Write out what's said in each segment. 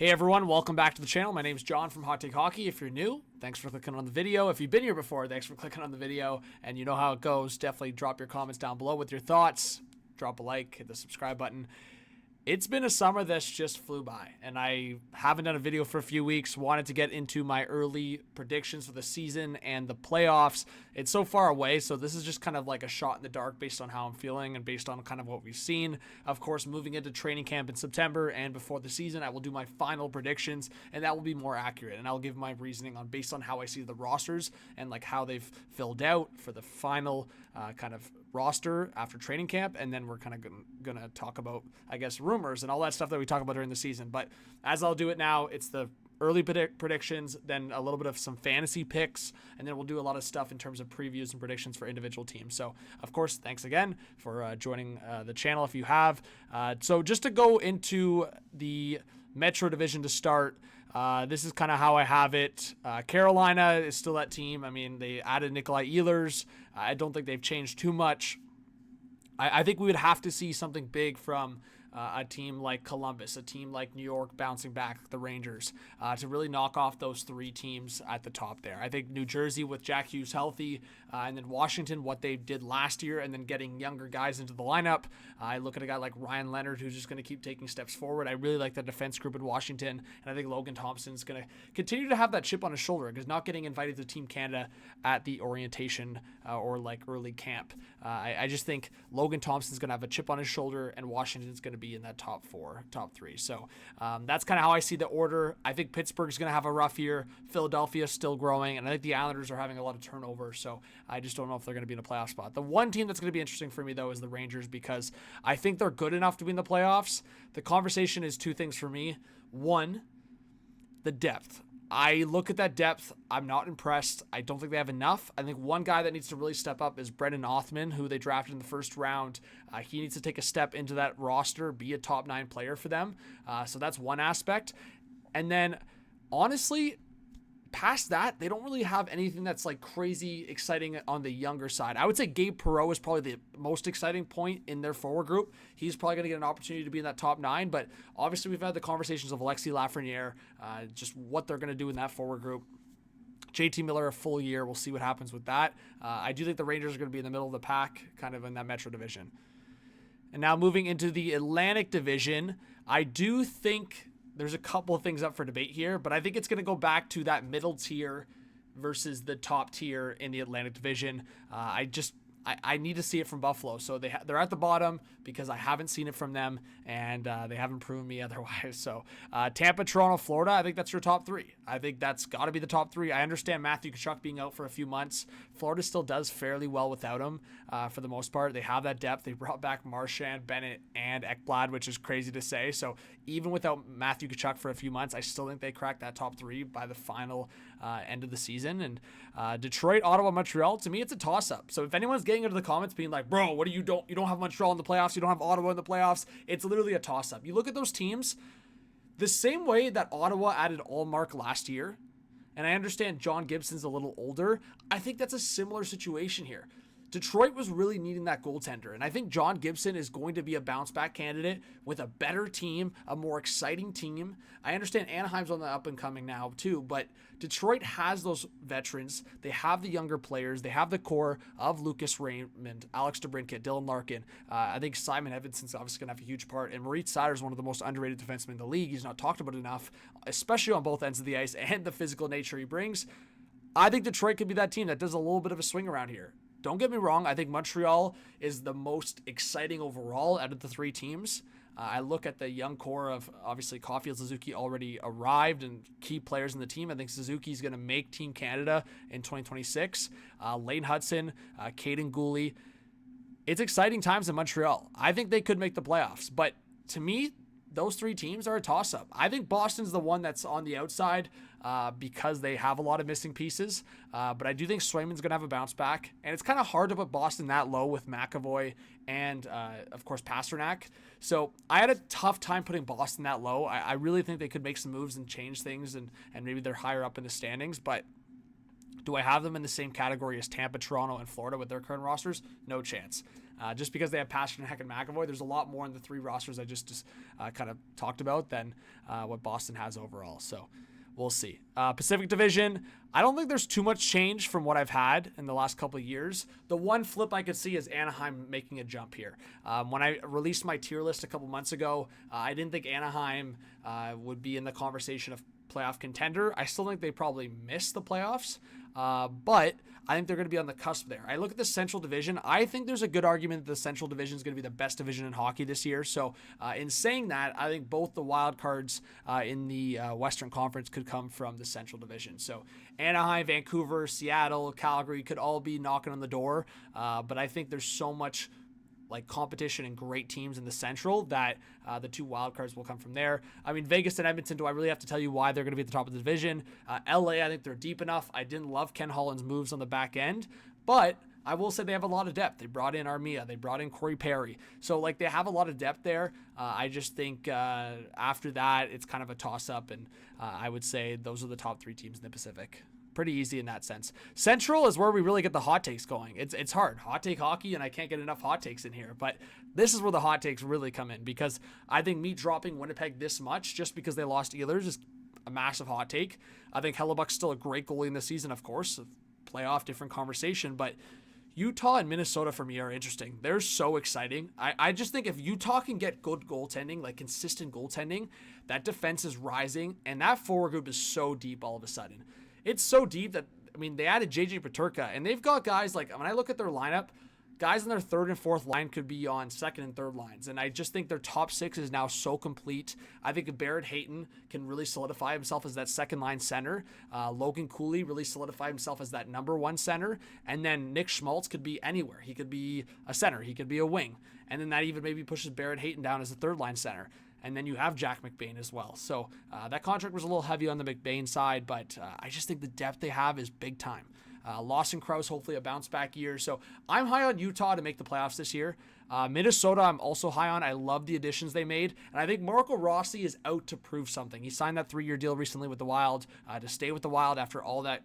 Hey everyone, welcome back to the channel. My name is John from Hot Take Hockey. If you're new, thanks for clicking on the video. If you've been here before, thanks for clicking on the video. And you know how it goes. Definitely drop your comments down below with your thoughts. Drop a like, hit the subscribe button. It's been a summer that's just flew by, and I haven't done a video for a few weeks. Wanted to get into my early predictions for the season and the playoffs. It's so far away, so this is just kind of like a shot in the dark based on how I'm feeling and based on kind of what we've seen. Of course, moving into training camp in September and before the season, I will do my final predictions, and that will be more accurate, and I'll give my reasoning on based on how I see the rosters and like how they've filled out for the final kind of roster after training camp, and then we're kind of gonna talk about, I guess, rumors and all that stuff that we talk about during the season. But as I'll do it now, it's the early predictions, then a little bit of some fantasy picks, and then we'll do a lot of stuff in terms of previews and predictions for individual teams. So, of course, thanks again for joining the channel if you have. So just to go into the Metro Division to start, this is kind of how I have it. Carolina is still that team. I mean, they added Nikolai Ehlers. I don't think they've changed too much. I think we would have to see something big from a team like Columbus, a team like New York bouncing back, the Rangers, to really knock off those three teams at the top there. I think New Jersey with Jack Hughes healthy, and then Washington, what they did last year, and then getting younger guys into the lineup. I look at a guy like Ryan Leonard, who's just going to keep taking steps forward. I really like the defense group in Washington, and I think Logan Thompson's going to continue to have that chip on his shoulder because not getting invited to Team Canada at the orientation or like early camp. I just think Logan Thompson's going to have a chip on his shoulder, and Washington's going to be in that top three. So that's kind of how I see the order. I think Pittsburgh's going to have a rough year. Philadelphia's still growing, and I think the Islanders are having a lot of turnover. So I just don't know if they're going to be in a playoff spot. The one team that's going to be interesting for me, though, is the Rangers because I think they're good enough to be in the playoffs. The conversation is two things for me. One, the depth. I look at that depth. I'm not impressed. I don't think they have enough. I think one guy that needs to really step up is Brendan Othmann, who they drafted in the first round. He needs to take a step into that roster, be a top 9 player for them. So that's one aspect. And then, honestly, past that, they don't really have anything that's like crazy exciting on the younger side. I would say Gabe Perreault is probably the most exciting point in their forward group. He's probably going to get an opportunity to be in that top 9, but obviously we've had the conversations of Alexis Lafreniere, just what they're going to do in that forward group. JT Miller a full year. We'll see what happens with that. I do think the Rangers are going to be in the middle of the pack, kind of in that Metro Division. And now moving into the Atlantic Division, I do think there's a couple of things up for debate here, but I think it's going to go back to that middle tier versus the top tier in the Atlantic Division. I need to see it from Buffalo. So they're at the bottom because I haven't seen it from them, and they haven't proven me otherwise. So Tampa, Toronto, Florida, I think that's your top 3. I think that's got to be the top 3. I understand Matthew Tkachuk being out for a few months. Florida still does fairly well without him for the most part. They have that depth. They brought back Marchand, Bennett, and Ekblad, which is crazy to say. So even without Matthew Tkachuk for a few months, I still think they cracked that top 3 by the final end of the season. And Detroit, Ottawa, Montreal, to me, it's a toss-up. So if anyone's getting into the comments being like, bro, what do you don't have Montreal in the playoffs, you don't have Ottawa in the playoffs, it's literally a toss-up. You look at those teams, the same way that Ottawa added Allmark last year, and I understand John Gibson's a little older, I think that's a similar situation here. Detroit was really needing that goaltender, and I think John Gibson is going to be a bounce-back candidate with a better team, a more exciting team. I understand Anaheim's on the up-and-coming now, too, but Detroit has those veterans. They have the younger players. They have the core of Lucas Raymond, Alex DeBrincat, Dylan Larkin. I think Simon Edvinson's obviously going to have a huge part, and Moritz Seider is one of the most underrated defensemen in the league. He's not talked about enough, especially on both ends of the ice, and the physical nature he brings. I think Detroit could be that team that does a little bit of a swing around here. Don't get me wrong, I think Montreal is the most exciting overall out of the 3 teams. I look at the young core of, obviously, Caulfield, Suzuki already arrived and key players in the team. I think Suzuki's going to make Team Canada in 2026. Lane Hudson, Caden Gooley. It's exciting times in Montreal. I think they could make the playoffs. But to me, those 3 teams are a toss-up. I think Boston's the one that's on the outside because they have a lot of missing pieces. But I do think Swayman's going to have a bounce back. And it's kind of hard to put Boston that low with McAvoy and, of course, Pasternak. So I had a tough time putting Boston that low. I really think they could make some moves and change things, and maybe they're higher up in the standings. But do I have them in the same category as Tampa, Toronto, and Florida with their current rosters? No chance. just because they have Pastrnak and McAvoy. There's a lot more in the 3 rosters I just kind of talked about than what Boston has overall. So we'll see. Pacific Division, I don't think there's too much change from what I've had in the last couple of years. The one flip I could see is Anaheim making a jump here. When I released my tier list a couple months ago, I didn't think Anaheim would be in the conversation of playoff contender. I still think they probably miss the playoffs, but I think they're going to be on the cusp there. I look at the Central Division. I think there's a good argument that the Central Division is going to be the best division in hockey this year. So in saying that, I think both the wild cards in the Western Conference could come from the Central Division. So Anaheim, Vancouver, Seattle, Calgary could all be knocking on the door, but I think there's so much competition and great teams in the Central that the 2 wild cards will come from there. I mean, Vegas and Edmonton, do I really have to tell you why they're going to be at the top of the division? LA, I think they're deep enough. I didn't love Ken Holland's moves on the back end, but I will say they have a lot of depth. They brought in Armia. They brought in Corey Perry. So, they have a lot of depth there. I just think after that, it's kind of a toss-up, and I would say those are the top 3 teams in the Pacific. Pretty easy in that sense. Central is where we really get the hot takes going. It's hard. Hot take hockey, and I can't get enough hot takes in here. But this is where the hot takes really come in, because I think me dropping Winnipeg this much just because they lost Oilers is a massive hot take. I think Hellebuck's still a great goalie in the season, of course. Playoff, different conversation. But Utah and Minnesota for me are interesting. They're so exciting. I just think if Utah can get good goaltending, consistent goaltending, that defense is rising, and that forward group is so deep all of a sudden. It's so deep that, they added JJ Peterka, and they've got guys when I look at their lineup, guys in their 3rd and 4th line could be on 2nd and 3rd lines, and I just think their top 6 is now so complete. I think Barrett Hayton can really solidify himself as that 2nd line center. Logan Cooley really solidify himself as that number 1 center, and then Nick Schmaltz could be anywhere. He could be a center. He could be a wing, and then that even maybe pushes Barrett Hayton down as a 3rd line center. And then you have Jack McBain as well. So that contract was a little heavy on the McBain side, but I just think the depth they have is big time. Lawson Krause, hopefully a bounce back year. So I'm high on Utah to make the playoffs this year. Minnesota, I'm also high on. I love the additions they made. And I think Marco Rossi is out to prove something. He signed that 3-year deal recently with the Wild to stay with the Wild after all that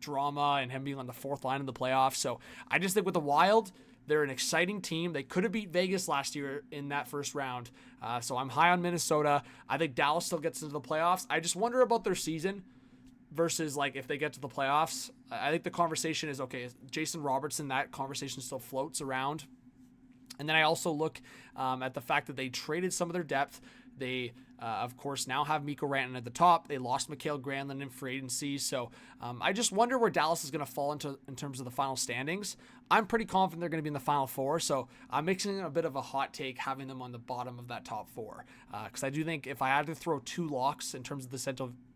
drama and him being on the 4th line in the playoffs. So I just think with the Wild, they're an exciting team. They could have beat Vegas last year in that first round. So I'm high on Minnesota. I think Dallas still gets into the playoffs. I just wonder about their season versus if they get to the playoffs. I think the conversation is, okay, Jason Robertson, that conversation still floats around. And then I also look at the fact that they traded some of their depth. They, of course, now have Mikko Rantanen at the top. They lost Mikael Granlund in free agency. So I just wonder where Dallas is going to fall in terms of the final standings. I'm pretty confident they're going to be in the final 4. So I'm mixing a bit of a hot take having them on the bottom of that top 4. Because I do think if I had to throw 2 locks in terms of the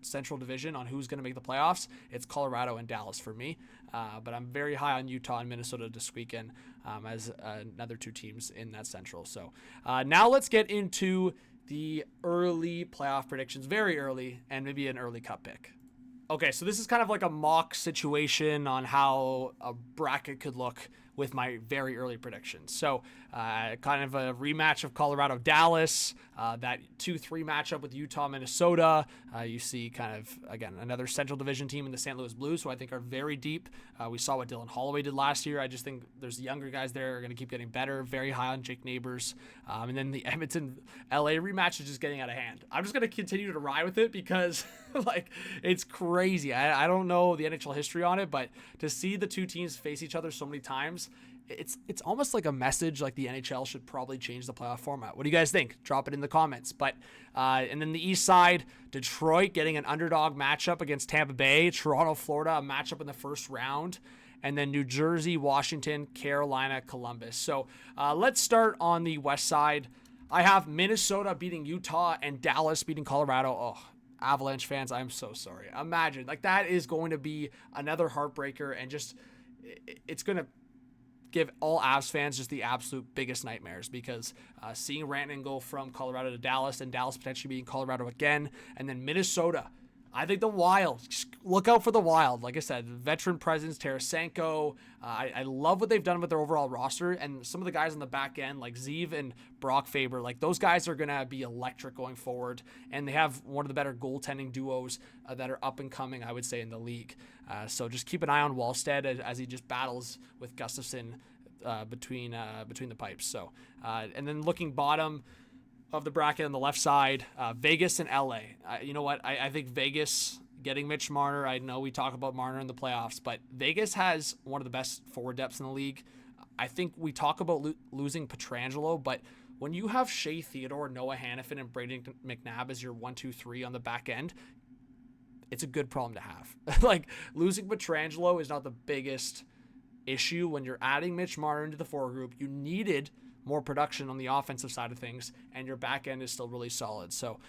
Central Division on who's going to make the playoffs, it's Colorado and Dallas for me. But I'm very high on Utah and Minnesota to squeak in as another 2 teams in that Central. So now let's get into the early playoff predictions, very early, and maybe an early cup pick. Okay, so this is kind of like a mock situation on how a bracket could look with my very early predictions. So kind of a rematch of Colorado-Dallas, that 2-3 matchup with Utah-Minnesota. You see kind of, again, another Central Division team in the St. Louis Blues, who I think are very deep. We saw what Dylan Holloway did last year. I just think there's younger guys there who are going to keep getting better. Very high on Jake Neighbors. And then the Edmonton-LA rematch is just getting out of hand. I'm just going to continue to ride with it because it's crazy. I don't know the NHL history on it, but to see the 2 teams face each other so many times, it's almost like a message like the NHL should probably change the playoff format. What do you guys think? Drop it in the comments. But and then the east side, Detroit getting an underdog matchup against Tampa Bay, Toronto, Florida, a matchup in the first round, and then New Jersey, Washington, Carolina, Columbus. So let's start on the west side. I have Minnesota beating Utah and Dallas beating Colorado. Oh, Avalanche fans, I'm so sorry. Imagine, that is going to be another heartbreaker, and just it's going to give all Avs fans just the absolute biggest nightmares, because seeing Rantanen go from Colorado to Dallas, and Dallas potentially being Colorado again, and then Minnesota. I think the Wild, just look out for the Wild. Like I said, veteran presence, Tarasenko. I love what they've done with their overall roster, and some of the guys on the back end, like Zeev and Brock Faber, those guys are going to be electric going forward, and they have one of the better goaltending duos that are up and coming, I would say, in the league. So just keep an eye on Wallstead as he just battles with Gustafsson between the pipes. So, and then looking bottom of the bracket on the left side, Vegas and LA. You know what? I think Vegas getting Mitch Marner. I know we talk about Marner in the playoffs, but Vegas has one of the best forward depths in the league. I think we talk about losing Pietrangelo, but when you have Shea Theodore, Noah Hannafin, and Braden McNabb as your 1, 2, 3 on the back end, it's a good problem to have. Like, losing Pietrangelo is not the biggest issue when you're adding Mitch Marner into the forward group. You needed more production on the offensive side of things, and your back end is still really solid. So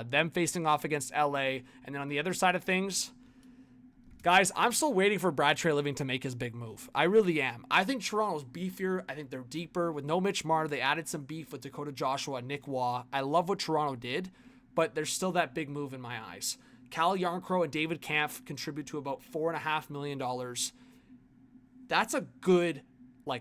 them facing off against LA, and then on the other side of things, guys, I'm still waiting for Brad Treliving to make his big move. I really am. I think Toronto's beefier. I think they're deeper. With no Mitch Marner, they added some beef with Dakota Joshua and Nick Waugh. I love what Toronto did, but there's still that big move in my eyes. Cal Yarncrow and David Kampf contribute to about $4.5 million. That's a good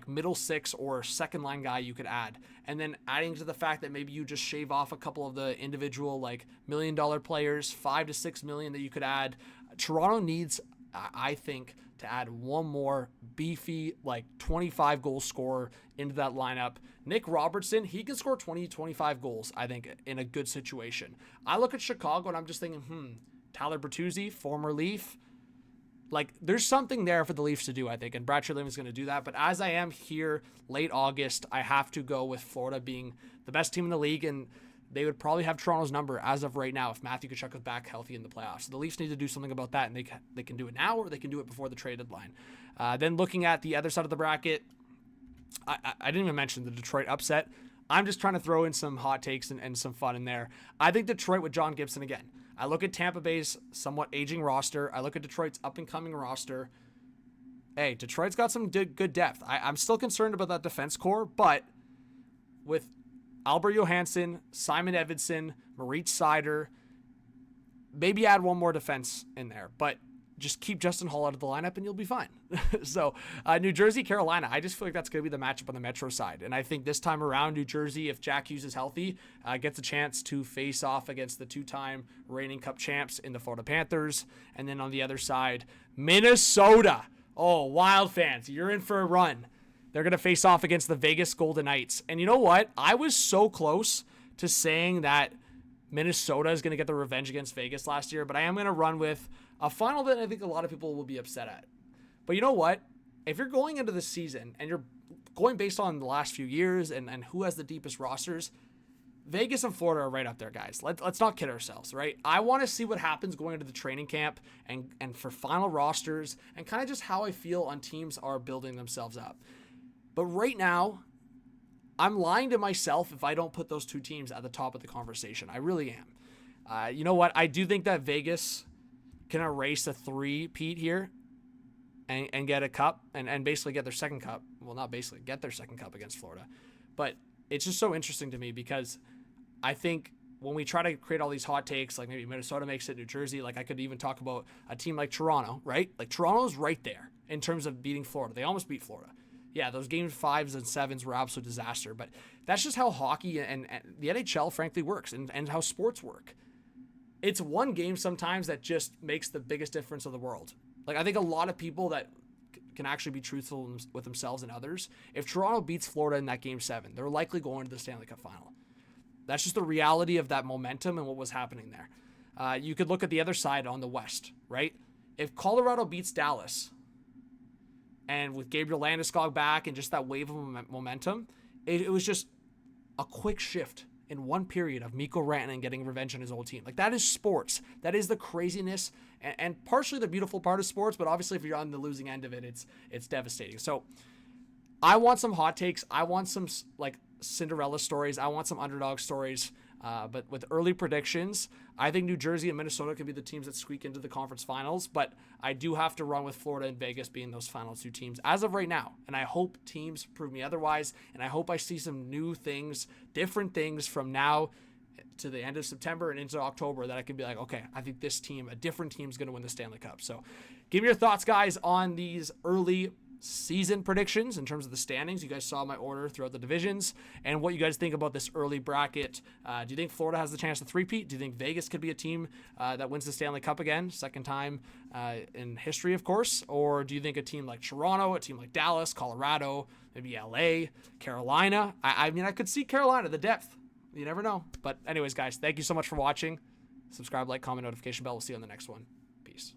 middle six or second line guy you could add. And then adding to the fact that maybe you just shave off a couple of the individual $1 million players, $5 to $6 million that you could add. Toronto needs, I think, to add one more beefy 25 goal scorer into that lineup. Nick Robertson, he can score 20, 25 goals, I think, in a good situation. I look at Chicago and I'm just thinking, Tyler Bertuzzi, former Leaf, there's something there for the Leafs to do, I think, and Brad Treliving is going to do that. But as I am here late August, I have to go with Florida being the best team in the league, and they would probably have Toronto's number as of right now if Matthew Tkachuk was back healthy in the playoffs. So the Leafs need to do something about that, and they can do it now or they can do it before the trade deadline. Then looking at the other side of the bracket, I didn't even mention the Detroit upset. I'm just trying to throw in some hot takes and some fun in there. I think Detroit with John Gibson again. I look at Tampa Bay's somewhat aging roster. I look at Detroit's up-and-coming roster. Hey, Detroit's got some good depth. I'm still concerned about that defense core, but with Albert Johansson, Simon Edvinsson, Moritz Seider, maybe add one more defense in there, but just keep Justin Hall out of the lineup and you'll be fine. So New Jersey, Carolina, I just feel like that's going to be the matchup on the Metro side. And I think this time around, New Jersey, if Jack Hughes is healthy, gets a chance to face off against the two-time reigning Cup champs in the Florida Panthers. And then on the other side, Minnesota. Oh, Wild fans, you're in for a run. They're going to face off against the Vegas Golden Knights. And you know what? I was so close to saying that Minnesota is going to get the revenge against Vegas last year, but I am going to run with a final that I think a lot of people will be upset at. But you know what? If you're going into the season and you're going based on the last few years and who has the deepest rosters, Vegas and Florida are right up there, guys. Let's not kid ourselves, right? I want to see what happens going into the training camp and for final rosters and kind of just how I feel on teams are building themselves up. But right now, I'm lying to myself if I don't put those two teams at the top of the conversation. I really am. You know what? I do think that Vegas can erase a three-peat here and get a cup and basically get their second cup. Well, not basically, get their second cup against Florida. But it's just so interesting to me because I think when we try to create all these hot takes, like maybe Minnesota makes it, New Jersey, I could even talk about a team like Toronto, right? Toronto's right there in terms of beating Florida. They almost beat Florida. Yeah, those game 5s and 7s were absolute disaster, but that's just how hockey and the NHL frankly works and how sports work. It's one game sometimes that just makes the biggest difference in the world. I think a lot of people that can actually be truthful with themselves and others, if Toronto beats Florida in that game 7, they're likely going to the Stanley Cup final. That's just the reality of that momentum and what was happening there. You could look at the other side on the West, right? If Colorado beats Dallas, and with Gabriel Landeskog back and just that wave of momentum, it was just a quick shift in one period of Mikko Rantanen getting revenge on his old team. That is sports. That is the craziness and partially the beautiful part of sports, but obviously if you're on the losing end of it, it's devastating. So I want some hot takes. I want some Cinderella stories. I want some underdog stories. But with early predictions, I think New Jersey and Minnesota could be the teams that squeak into the conference finals. But I do have to run with Florida and Vegas being those final two teams as of right now. And I hope teams prove me otherwise. And I hope I see some new things, different things from now to the end of September and into October that I can be like, okay, I think this team, a different team is going to win the Stanley Cup. So give me your thoughts, guys, on these early season predictions in terms of the standings. You guys saw my order throughout the divisions, and what you guys think about this early bracket. Do you think Florida has the chance to three-peat? Do you think Vegas could be a team that wins the Stanley Cup again, second time in history, of course? Or do you think a team like Toronto, a team like Dallas, Colorado, maybe LA, Carolina? I mean, I could see Carolina, the depth. You never know. But anyways, guys, thank you so much for watching. Subscribe, like, comment, notification bell. We'll see you on the next one. Peace.